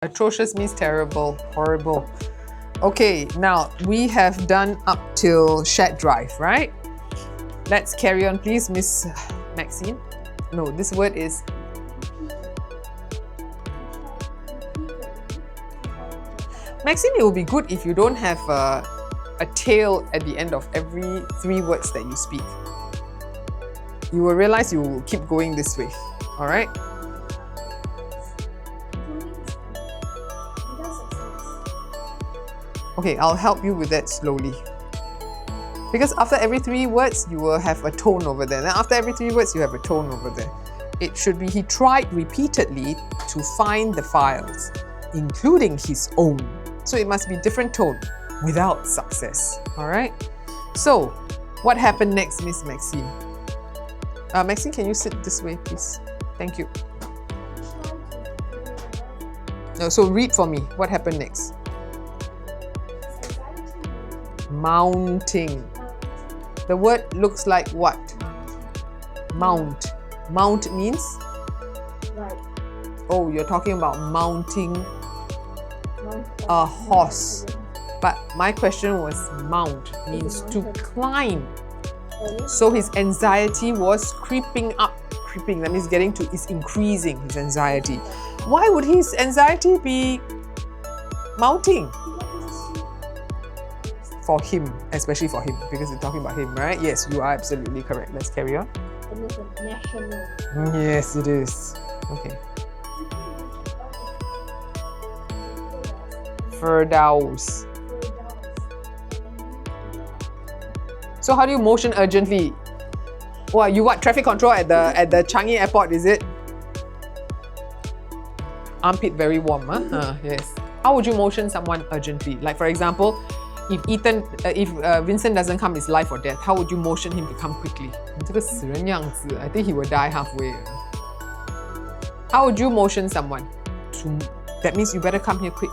Atrocious means terrible, horrible. Okay, now we have done up till shared drive, right? Let's carry on, please, Miss Maxine. No, this word is Maxine. It will be good if you don't have a tail at the end of every 3 words that you speak. You will realize you will keep going this way. All right? Okay, I'll help you with that slowly. Because after every 3 words, you will have a tone over there. Then after every 3 words, you have a tone over there. It should be, he tried repeatedly to find the files, including his own. So it must be different tone, without success. All right? So, what happened next, Miss Maxine? Maxine, can you sit this way, please? Thank you. No, so read for me. What happened next? Mounting. The word looks like what? Mount. Mount means? Right. Oh, you're talking about mounting a horse. But my question was mount means to climb. So his anxiety was creeping up. Creeping, that means getting to, is increasing his anxiety. Why would his anxiety be mounting? For him, especially for him, because you're talking about him, right? Yes, you are absolutely correct. Let's carry on. It is a national. Yes, it is. Okay. Firdaus. So how do you motion urgently? What, you what, traffic control at the Changi airport, is it? Armpit very warm, huh? Yes. How would you motion someone urgently? Like for example, if Vincent doesn't come, it's life or death. How would you motion him to come quickly? 你这个死人样子, I think he will die halfway. How would you motion someone? That means you better come here quick.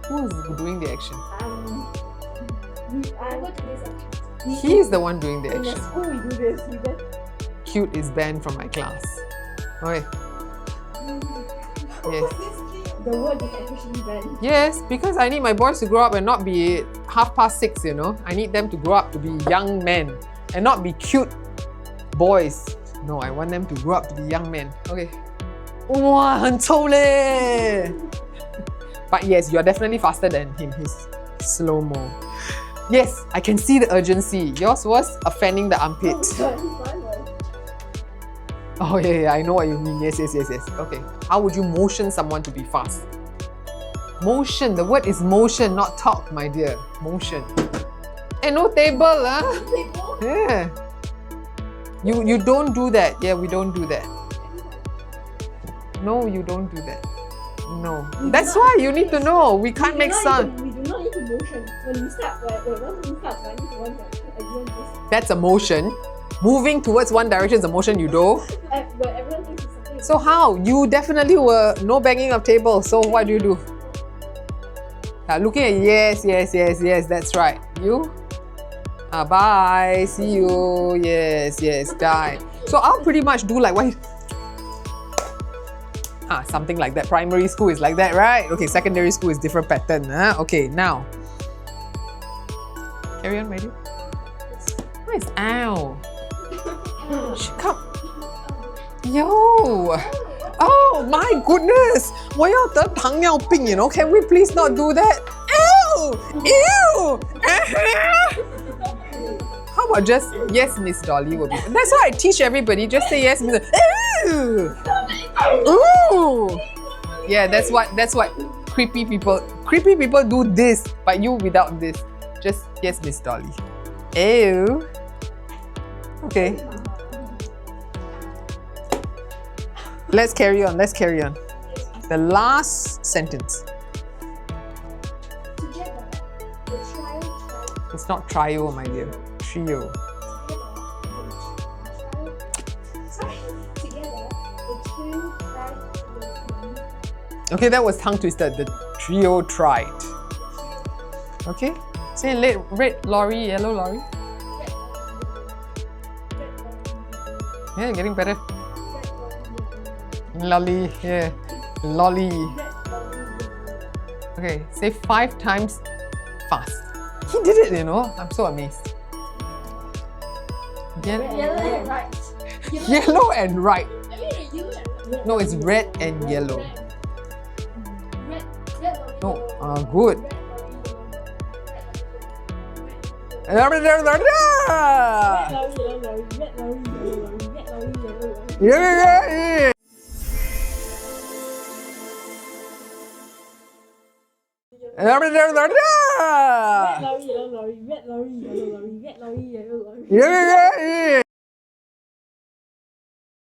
Who is doing the action? He is the one doing the action. In school we do this. We just... Cute is banned from my class. Okay. Yes. The word is officially banned. Yes, because I need my boys to grow up and not be 6:30, you know. I need them to grow up to be young men and not be cute boys. No, I want them to grow up to be young men. Okay. Wow, 很臭嘞! But yes, you're definitely faster than him. He's slow-mo. Yes, I can see the urgency. Yours was a fanning the armpit. Oh yeah, I know what you mean. Yes. Okay. How would you motion someone to be fast? Motion. The word is motion, not talk, my dear. Motion. Hey, no table, huh? Table? Yeah. You don't do that. Yeah, we don't do that. No, you don't do that. No. That's why you need to know. We can't make sound. We do not need to motion. When we start, when we start running to one direction, everyone just... That's a motion. Moving towards one direction is a motion you do. But everyone thinks it's something. So how? You definitely were no banging of tables. So what do you do? Looking at yes, that's right. You? Bye. See you. Yes, die. So I'll pretty much do like what? Something like that. Primary school is like that, right? Okay, secondary school is different pattern. Okay, now. Carry on, my dear. Where is ow? Come. Yo. Oh my goodness. 我要得糖尿病, you know. Can we please not do that? Ew. How about just yes, Miss Dolly will be. That's why I teach everybody. Just say yes, Miss. Ew. Ooh. Yeah, that's what creepy people do this, but you without this. Just yes, Miss Dolly. Ew. Okay. Let's carry on. The last sentence. Together, the trio. It's not trio, my dear. Trio. Okay, that was tongue twisted. The trio tried. Okay? Say red lorry, yellow lorry. Yeah, getting better. Red lorry, Lolly, yeah. Lolly. red lorry, yellow. Okay, say 5 times fast. He did it, you know. I'm so amazed. Yellow and right. Yellow and right. I mean, yellow and red. No, it's red and yellow. Red lorry, No, yellow. good. Red lorry, yellow lorry. Yeah, Red lorry, yellow lorry. Red lorry, yellow lorry. Red lorry, yellow lorry. yeah. Red lorry, yellow lorry. Yeah. Red lorry, yellow lorry. Red lorry, yellow lorry. Red lorry, yellow lorry. Yeah.